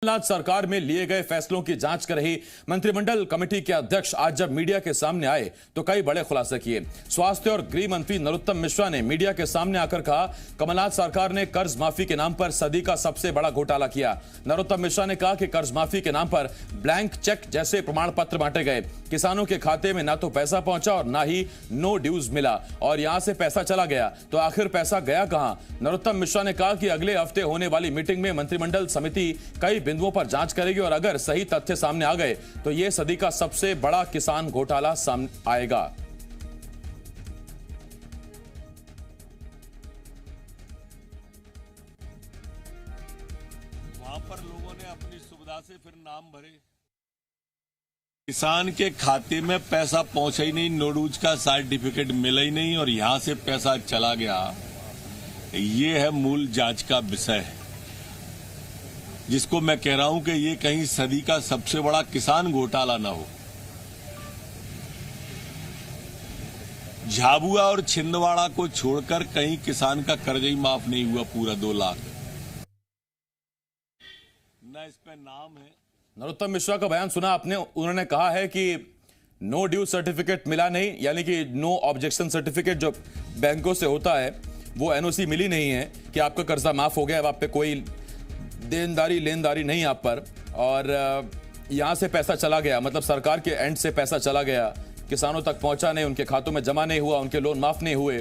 कमलनाथ सरकार में लिए गए फैसलों की जांच कर रही मंत्रिमंडल कमेटी के अध्यक्ष आज जब मीडिया के सामने आए तो कई बड़े खुलासे किए। स्वास्थ्य और गृह मंत्री नरोत्तम मिश्रा ने मीडिया के सामने आकर कहा, कमलनाथ सरकार ने कर्ज माफी के नाम पर सदी का सबसे बड़ा घोटाला किया। नरोत्तम मिश्रा ने कहा कि कर्ज माफी के नाम पर ब्लैंक चेक जैसे प्रमाण पत्र बांटे गए, किसानों के खाते में ना तो पैसा पहुंचा और ना ही नो ड्यूज मिला, और यहां से पैसा चला गया। तो आखिर पैसा गया कहां? नरोत्तम मिश्रा ने कहा कि अगले हफ्ते होने वाली मीटिंग में मंत्रिमंडल समिति कई बिंदुओं पर जांच करेगी और अगर सही तथ्य सामने आ गए तो यह सदी का सबसे बड़ा किसान घोटाला सामने आएगा। वहां पर लोगों ने अपनी सुविधा से फिर नाम भरे, किसान के खाते में पैसा पहुंचा ही नहीं, नोडूज का सर्टिफिकेट मिला ही नहीं और यहां से पैसा चला गया। ये है मूल जांच का विषय, जिसको मैं कह रहा हूं कि ये कहीं सदी का सबसे बड़ा किसान घोटाला ना हो। झाबुआ और छिंदवाड़ा को छोड़कर कहीं किसान का कर्ज ही माफ नहीं हुआ, पूरा 2 लाख। न इस पे नाम है। नरोत्तम मिश्रा का बयान सुना आपने, उन्होंने कहा है कि नो ड्यू सर्टिफिकेट मिला नहीं, यानी कि नो ऑब्जेक्शन सर्टिफिकेट जो बैंकों से होता है वो एनओसी मिली नहीं है कि आपका कर्जा माफ हो गया, अब आप पे कोई देनदारी लेनदारी नहीं आप पर, और यहां से पैसा चला गया, मतलब सरकार के एंड से पैसा चला गया, किसानों तक पहुंचा नहीं, उनके खातों में जमा नहीं हुआ, उनके लोन माफ नहीं हुए,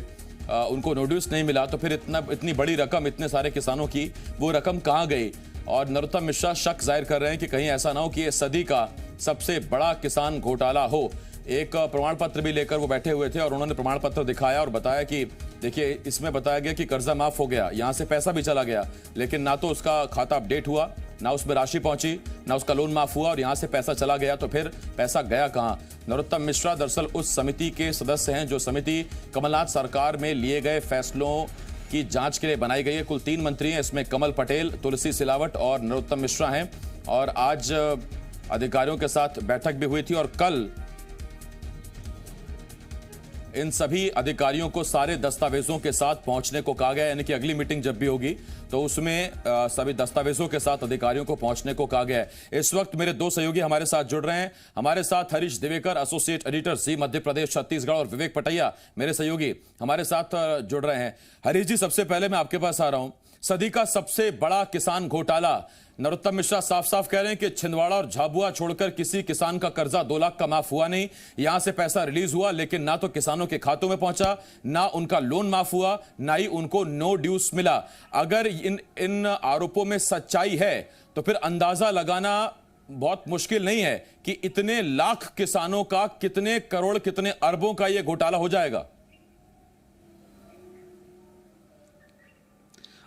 उनको नोटिस नहीं मिला। तो फिर इतनी बड़ी रकम इतने सारे किसानों की, वो रकम कहां गई? और नरोत्तम मिश्रा शक जाहिर कर रहे हैं कि कहीं ऐसा ना हो कि यह सदी का सबसे बड़ा किसान घोटाला हो। एक प्रमाण पत्र भी लेकर वो बैठे हुए थे और उन्होंने प्रमाण पत्र दिखाया और बताया कि देखिए, इसमें बताया गया कि कर्जा माफ हो गया, यहां से पैसा भी चला गया, लेकिन ना तो उसका खाता अपडेट हुआ, ना उसमें राशि पहुंची, ना उसका लोन माफ हुआ, और यहां से पैसा चला गया। तो फिर पैसा गया कहां? नरोत्तम मिश्रा दरअसल उस समिति के सदस्य हैं जो समिति कमलनाथ सरकार में लिए गए फैसलों की जांच के लिए बनाई गई है। कुल 3 मंत्री हैं, इसमें कमल पटेल, तुलसी सिलावट और नरोत्तम मिश्रा हैं। और आज अधिकारियों के साथ बैठक भी हुई थी और कल इन सभी अधिकारियों को सारे दस्तावेजों के साथ पहुंचने को कहा गया, यानी कि अगली मीटिंग जब भी होगी तो उसमें सभी दस्तावेजों के साथ अधिकारियों को पहुंचने को कहा गया है। इस वक्त मेरे 2 सहयोगी हमारे साथ जुड़ रहे हैं। हमारे साथ हरीश दिवेकर, एसोसिएट एडिटर, जी मध्य प्रदेश छत्तीसगढ़, और विवेक पटैया मेरे सहयोगी हमारे साथ जुड़ रहे हैं। हरीश जी, सबसे पहले मैं आपके पास आ रहा हूं। सदी का सबसे बड़ा किसान घोटाला, नरोत्तम मिश्रा साफ साफ कह रहे हैं कि छिंदवाड़ा और झाबुआ छोड़कर किसी किसान का कर्जा 2 लाख का माफ हुआ नहीं। यहां से पैसा रिलीज हुआ, लेकिन ना तो किसानों के खातों में पहुंचा, ना उनका लोन माफ हुआ, ना ही उनको नो ड्यूज मिला। अगर इन आरोपों में सच्चाई है तो फिर अंदाजा लगाना बहुत मुश्किल नहीं है कि इतने लाख किसानों का कितने करोड़, कितने अरबों का यह घोटाला हो जाएगा।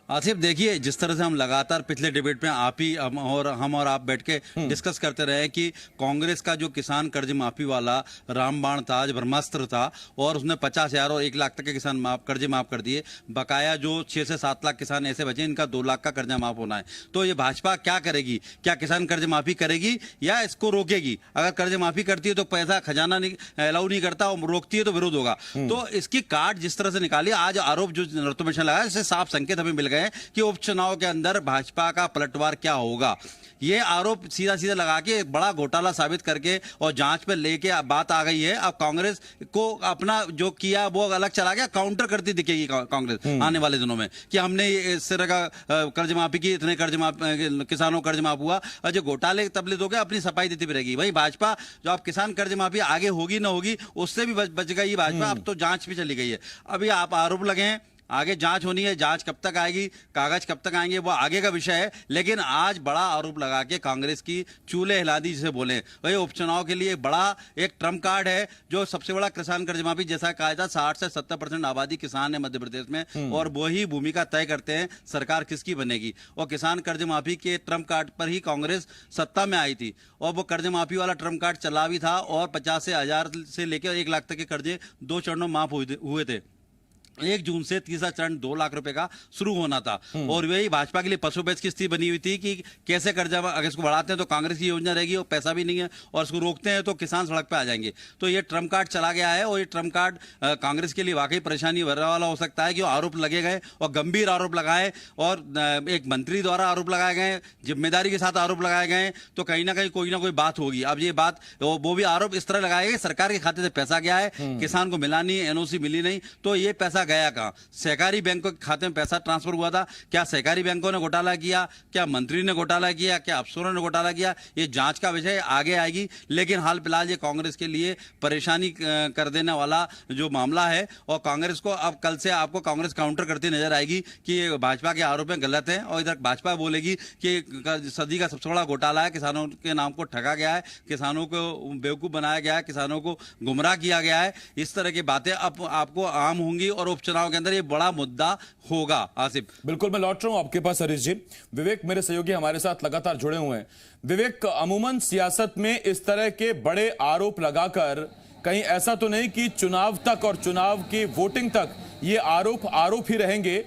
आसिफ, देखिए, जिस तरह से हम लगातार पिछले डिबेट में हम और आप बैठ के डिस्कस करते रहे कि कांग्रेस का जो किसान कर्ज माफी वाला रामबाण था, ब्रह्मास्त्र था, और उसने 50,000 और 1 लाख तक के किसान कर्जे माफ कर दिए। बकाया जो 6 से 7 लाख किसान ऐसे बचे, इनका 2 लाख का कर्जा माफ होना है। तो ये भाजपा क्या करेगी? क्या किसान कर्ज माफी करेगी या इसको रोकेगी? अगर कर्ज माफी करती है तो पैसा खजाना अलाउ नहीं करता, और रोकती है तो विरोध होगा। तो इसकी काट जिस तरह से निकाली, आज आरोप जो नरोत्तम मिश्रा लगाया, इससे साफ संकेत हमें मिल गए कि उपचुनाव के अंदर भाजपा का पलटवार क्या होगा। ये आरोप सीधा सीधा लगा के एक बड़ा घोटाला साबित करके और जांच पे लेके बात आ गई है। अब कांग्रेस को अपना जो किया वो अलग चला गया, काउंटर करती दिखेगी कांग्रेस आने वाले दिनों में कि हमने इस तरह का कर्ज माफी की, इतने कर्ज माफ, किसानों कर्ज माफ हुआ, और जो घोटाले तबलीग हो गए अपनी सफाई देती भी रहेगी। वही भाजपा जो अब किसान कर्ज माफी आगे होगी ना होगी, उससे भी बच गई भाजपा। अब तो जांच भी चली गई है। अभी आप आरोप लगे हैं, आगे जांच होनी है, जांच कब तक आएगी, कागज कब तक आएंगे, वो आगे का विषय है। लेकिन आज बड़ा आरोप लगा के कांग्रेस की चूल्हे हिला दी जिसे बोले, वही उपचुनाव के लिए बड़ा एक ट्रम्प कार्ड है। जो सबसे बड़ा किसान कर्ज माफी, जैसा कहा था, 60 से 70% आबादी किसान है मध्य प्रदेश में, और वही भूमिका तय करते हैं सरकार किसकी बनेगी। और किसान कर्ज माफी के ट्रम्प कार्ड पर ही कांग्रेस सत्ता में आई थी, और वो कर्ज माफी वाला ट्रम्प कार्ड चला भी था, और 50,000 से लेकर 1 लाख तक के कर्जे 2 चरणों माफ हुए थे। 1 जून से तीसरा चरण 2 लाख रुपए का शुरू होना था। और वही भाजपा के लिए पशु पेच की स्थिति बनी हुई थी कि कैसे कर्जा, अगर इसको बढ़ाते हैं तो कांग्रेस की योजना रहेगी और पैसा भी नहीं है, और इसको रोकते हैं तो किसान सड़क पे आ जाएंगे। तो ये ट्रम्प कार्ड चला गया है, और ये ट्रम्प कार्ड कांग्रेस के लिए वाकई परेशानी भरने वाला हो सकता है कि आरोप लगे गए और गंभीर आरोप लगाए, और एक मंत्री द्वारा आरोप लगाए गए, जिम्मेदारी के साथ आरोप लगाए गए, तो कहीं ना कहीं कोई ना कोई बात होगी। अब ये बात वो भी आरोप इस तरह लगाए गए, सरकार के खाते से पैसा गया है, किसान को मिला नहीं, एनओसी मिली नहीं, तो ये पैसा गया कहां? सहकारी बैंकों के खाते में पैसा ट्रांसफर हुआ था। क्या सहकारी बैंकों ने घोटाला किया? क्या मंत्री ने घोटाला किया? क्या अफसरों ने घोटाला किया? ये जांच का विषय आगे आएगी। लेकिन हाल फिलहाल ये कांग्रेस के लिए परेशानी कर देने वाला जो मामला है, और कांग्रेस को अब कल से आपको कांग्रेस काउंटर करती नजर आएगी कि ये भाजपा के आरोप में गलत है, और इधर भाजपा बोलेगी कि सदी का सबसे बड़ा घोटाला है, किसानों के नाम को ठगा गया है, किसानों को बेवकूफ बनाया गया है, किसानों को गुमराह किया गया है। इस तरह की बातें अब आपको आम होंगी और उपचुनाव के अंदर ये बड़ा मुद्दा होगा। आसिफ, बिल्कुल, मैं लौट रहा हूं आपके पास हरीश जी। विवेक मेरे सहयोगी हमारे साथ लगातार जुड़े हुए हैं। विवेक, अमूमन सियासत में इस तरह के बड़े आरोप लगाकर कहीं ऐसा तो नहीं कि चुनाव तक और चुनाव की वोटिंग तक ये आरोप ही रहेंगे,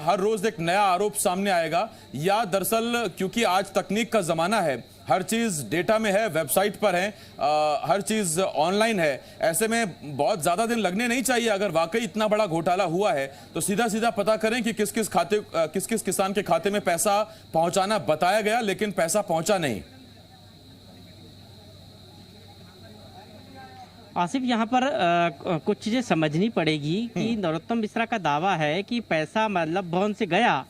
हर रोज एक नया आरोप सामने आएगा, या दरअसल क्योंकि आज तकनीक का जमाना है, हर चीज डेटा में है, वेबसाइट पर है, हर चीज ऑनलाइन है, ऐसे में बहुत ज्यादा दिन लगने नहीं चाहिए। अगर वाकई इतना बड़ा घोटाला हुआ है तो सीधा सीधा पता करें कि किस किस किसान के खाते में पैसा पहुंचाना बताया गया लेकिन पैसा पहुंचा नहीं। आसिफ, यहाँ पर कुछ चीज़ें समझनी पड़ेगी कि नरोत्तम मिश्रा का दावा है कि पैसा मतलब भवन से गया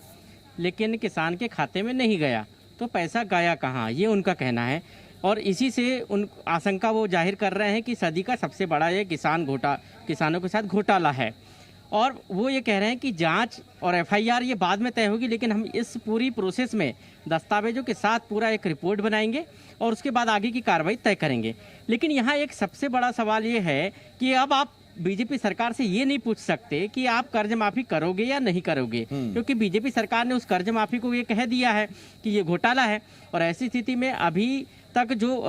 लेकिन किसान के खाते में नहीं गया, तो पैसा गया कहाँ, ये उनका कहना है। और इसी से उन आशंका वो जाहिर कर रहे हैं कि सदी का सबसे बड़ा ये किसानों के साथ घोटाला है। और वो ये कह रहे हैं कि जांच और एफआईआर ये बाद में तय होगी, लेकिन हम इस पूरी प्रोसेस में दस्तावेजों के साथ पूरा एक रिपोर्ट बनाएंगे और उसके बाद आगे की कार्रवाई तय करेंगे। लेकिन यहाँ एक सबसे बड़ा सवाल ये है कि अब आप बीजेपी सरकार से ये नहीं पूछ सकते कि आप कर्ज माफी करोगे या नहीं करोगे, क्योंकि बीजेपी सरकार ने उस कर्ज माफी को ये कह दिया है कि ये घोटाला है। और ऐसी स्थिति में अभी तक जो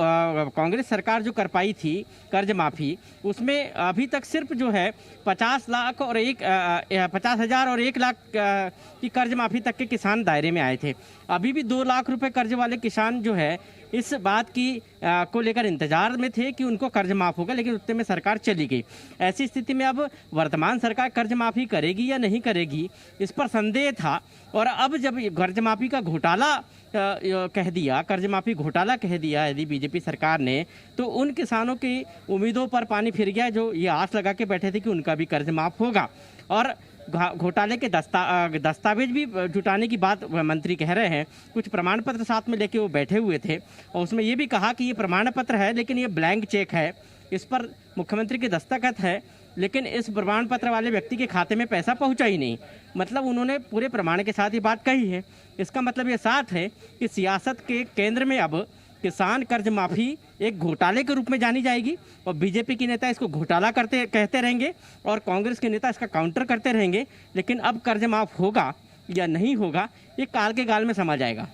कांग्रेस सरकार जो कर पाई थी कर्ज माफी, उसमें अभी तक सिर्फ जो है 50,000 और 1 लाख की कर्ज माफी तक के किसान दायरे में आए थे। अभी भी 2 लाख रुपए कर्ज वाले किसान जो है इस बात की को लेकर इंतजार में थे कि उनको कर्ज माफ होगा, लेकिन उतने में सरकार चली गई। ऐसी स्थिति में अब वर्तमान सरकार कर्ज माफी करेगी या नहीं करेगी, इस पर संदेह था। और अब जब कर्ज माफी का घोटाला कह दिया, कर्ज माफी घोटाला कह दिया यदि बीजेपी सरकार ने, तो उन किसानों की उम्मीदों पर पानी फिर गया जो ये आस लगा के बैठे थे कि उनका भी कर्ज माफ होगा। और घोटाले के दस्तावेज भी जुटाने की बात मंत्री कह रहे हैं। कुछ प्रमाण पत्र साथ में लेके वो बैठे हुए थे और उसमें ये भी कहा कि ये प्रमाण पत्र है लेकिन ये ब्लैंक चेक है, इस पर मुख्यमंत्री के दस्तखत है, लेकिन इस प्रमाण पत्र वाले व्यक्ति के खाते में पैसा पहुंचा ही नहीं। मतलब उन्होंने पूरे प्रमाण के साथ ये बात कही है। इसका मतलब ये साफ है कि सियासत के केंद्र में अब किसान कर्ज माफी एक घोटाले के रूप में जानी जाएगी, और बीजेपी के नेता इसको घोटाला कहते रहेंगे और कांग्रेस के नेता इसका काउंटर करते रहेंगे। लेकिन अब कर्ज माफ होगा या नहीं होगा, ये काल के गाल में समा जाएगा।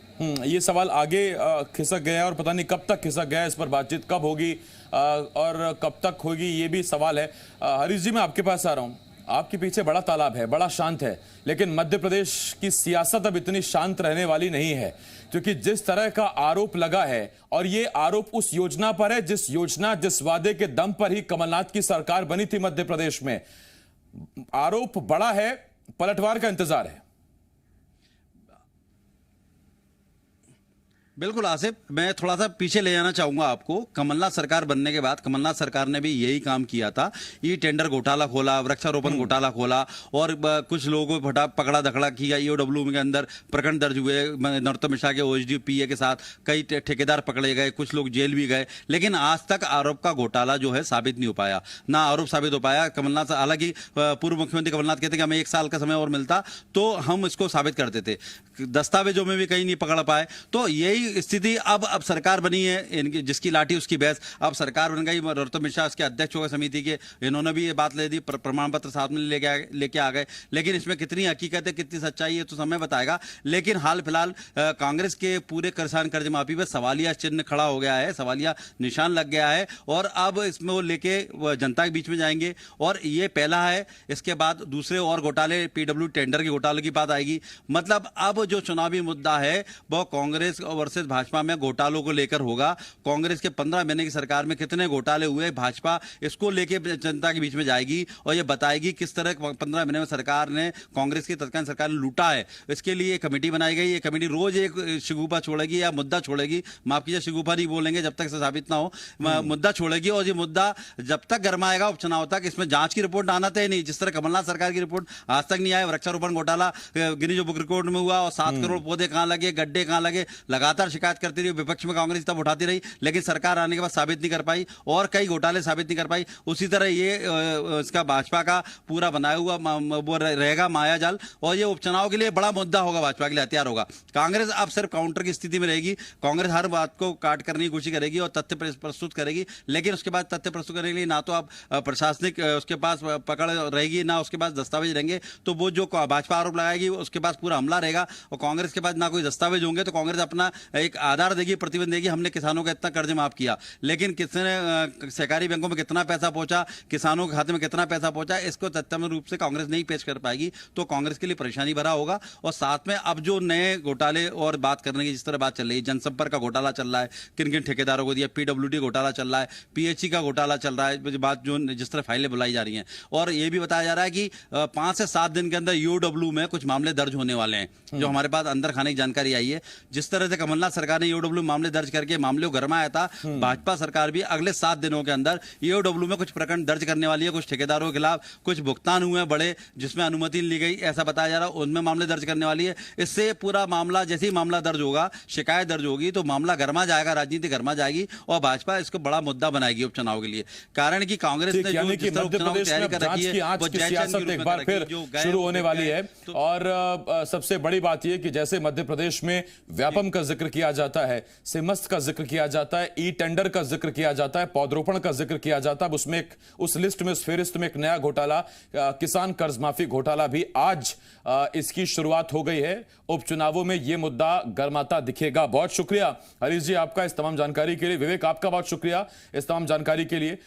ये सवाल आगे खिसक गया और पता नहीं कब तक खिसक गया, इस पर बातचीत कब होगी और कब तक होगी ये भी सवाल है। हरीश जी, मैं आपके पास आ रहा हूँ। आपके पीछे बड़ा तालाब है, बड़ा शांत है, लेकिन मध्य प्रदेश की सियासत अब इतनी शांत रहने वाली नहीं है, क्योंकि जिस तरह का आरोप लगा है, और ये आरोप उस योजना पर है जिस वादे के दम पर ही कमलनाथ की सरकार बनी थी मध्य प्रदेश में। आरोप बड़ा है, पलटवार का इंतजार है। बिल्कुल आसिफ, मैं थोड़ा सा पीछे ले जाना चाहूंगा आपको। कमलनाथ सरकार बनने के बाद कमलनाथ सरकार ने भी यही काम किया था। ये टेंडर घोटाला खोला, वृक्षारोपण घोटाला खोला, और कुछ लोगों को पकड़ा धकड़ा किया। ईओडब्ल्यू के अंदर प्रकरण दर्ज हुए, नरोत्तम मिश्रा के ओएसडी-पीए के साथ कई ठेकेदार पकड़े गए, कुछ लोग जेल भी गए, लेकिन आज तक आरोप का घोटाला जो है साबित नहीं हो पाया, ना आरोप साबित हो पाया। कमलनाथ, हालांकि पूर्व मुख्यमंत्री कमलनाथ कहते कि हमें 1 साल का समय और मिलता तो हम इसको साबित करते थे, दस्तावेजों में भी कहीं नहीं पकड़ पाए। तो यही क्योंकि स्थिति अब सरकार बनी है, इनकी जिसकी लाठी उसकी भैंस, अब सरकार बन गई। नरोत्तम मिश्रा उसके अध्यक्ष हो गए समिति के, इन्होंने भी ये बात ले दी, प्रमाण पत्र साथ में लेके आ गए। लेकिन इसमें कितनी हकीकत है, कितनी सच्चाई है, तो समय बताएगा। लेकिन हाल फिलहाल कांग्रेस के पूरे किसान कर्ज माफी पर सवालिया चिन्ह खड़ा हो गया है, सवालिया निशान लग गया है, और अब इसमें वो लेके जनता के बीच में जाएंगे। और ये पहला है, इसके बाद दूसरे और घोटाले, पीडब्ल्यू टेंडर के घोटाले की बात आएगी। मतलब अब जो चुनावी मुद्दा है वो कांग्रेस वर्सेस भाजपा में घोटालों को लेकर होगा। कांग्रेस के 15 महीने की सरकार में कितने घोटाले हुए, भाजपा इसको लेके जनता के बीच में जाएगी और ये बताएगी किस तरह 15 महीने में सरकार ने, कांग्रेस की तत्कालीन सरकार ने लूटा है। इसके लिए कमेटी बनाई गई। ये कमेटी रोज एक शिगुफा छोड़ेगी या मुद्दा छोड़ेगी, माफ कीजिए शिगुफा नहीं बोलेंगे जब तक से साबित ना हो, मुद्दा छोड़ेगी। और ये मुद्दा जब तक गर्माएगा उपचुनाव तक, इसमें जांच की रिपोर्ट आना तय नहीं। जिस तरह कमलनाथ सरकार की रिपोर्ट आज तक नहीं आया, वृक्षारोपण घोटाला गिनीज बुक रिकॉर्ड में हुआ, और 7 करोड़ पौधे कहां लगे, गड्ढे कहां लगे, लगातार शिकायत करती रही विपक्ष में, कांग्रेस तब उठाती रही, लेकिन सरकार आने के बाद साबित नहीं कर पाई, और कई घोटाले साबित नहीं कर पाई। उसी तरह ये इसका भाजपा का पूरा बनाया हुआ वो रहेगा माया जाल, और ये उपचुनाव के लिए बड़ा मुद्दा होगा, भाजपा के लिए हथियार होगा। कांग्रेस अब सिर्फ काउंटर की स्थिति में रहेगी। कांग्रेस हर बात को काट करने की कोशिश करेगी और तथ्य प्रस्तुत करेगी, लेकिन उसके बाद तथ्य प्रस्तुत करने के लिए ना तो आप प्रशासनिक उसके पास पकड़ रहेगी, ना उसके पास दस्तावेज रहेंगे। तो वो जो भाजपा आरोप लगाएगी उसके पास पूरा हमला रहेगा, और कांग्रेस के पास ना कोई दस्तावेज होंगे, तो कांग्रेस अपना एक आधार देगी, प्रतिबंध देगी, हमने किसानों का इतना कर्ज माफ किया। लेकिन किसने सहकारी बैंकों में कितना पैसा पहुंचा, किसानों के खाते में कितना पैसा पहुंचा, इसको तथ्यमय रूप से कांग्रेस नहीं पेश कर पाएगी, तो कांग्रेस के लिए परेशानी भरा होगा। और साथ में अब जो नए घोटाले और बात करने की जिस तरह बात चल रही है, जनसंपर्क का घोटाला चल रहा है, किन किन ठेकेदारों को दिया, पीडब्ल्यूडी घोटाला चल रहा है, पीएचई का घोटाला चल रहा है, बात जो जिस तरह फाइलें बुलाई जा रही हैं, और ये भी बताया जा रहा है कि 5 से 7 दिन के अंदर ईओडब्ल्यू में कुछ मामले दर्ज होने वाले हैं, जो हमारे पास अंदर खाने की जानकारी आई है। जिस तरह से कमलनाथ सरकार ने ईओडब्ल्यू मामले दर्ज करके मामले को गरमाया था, भाजपा सरकार भी अगले 7 दिनों के अंदर ईओडब्ल्यू में कुछ प्रकरण दर्ज करने वाली है। कुछ ठेकेदारों के खिलाफ कुछ भुगतान हुए बड़े, जिसमें अनुमति ली गई, ऐसा बताया जा रहा है, उनमें मामले दर्ज करने वाली है। इससे पूरा मामला, जैसे ही मामला दर्ज होगा, शिकायत दर्ज होगी, तो मामला गरमा जाएगा, राजनीति गरमा जाएगी, और भाजपा इसको बड़ा मुद्दा बनाएगी उपचुनाव के लिए। कारण कि कांग्रेस ने जो जिस तरह उपचुनाव की तैयारी कर रखी है, वो सियासत एक बार फिर शुरू होने वाली है। और सबसे बड़ी बात यह कि जैसे मध्य प्रदेश में व्यापम का जिक्र किया जाता है, सिमस्त का जिक्र किया जाता है, ई टेंडर का जिक्र किया जाता है, पौधरोपण का जिक्र किया जाता है, उसमें उस लिस्ट में, उस फेरिस्त में एक नया घोटाला, किसान कर्ज माफी घोटाला भी आज इसकी शुरुआत हो गई है। उपचुनावों में यह मुद्दा गर्माता दिखेगा। बहुत शुक्रिया हरीश जी आपका इस तमाम जानकारी के लिए। विवेक आपका बहुत शुक्रिया इस तमाम जानकारी के लिए।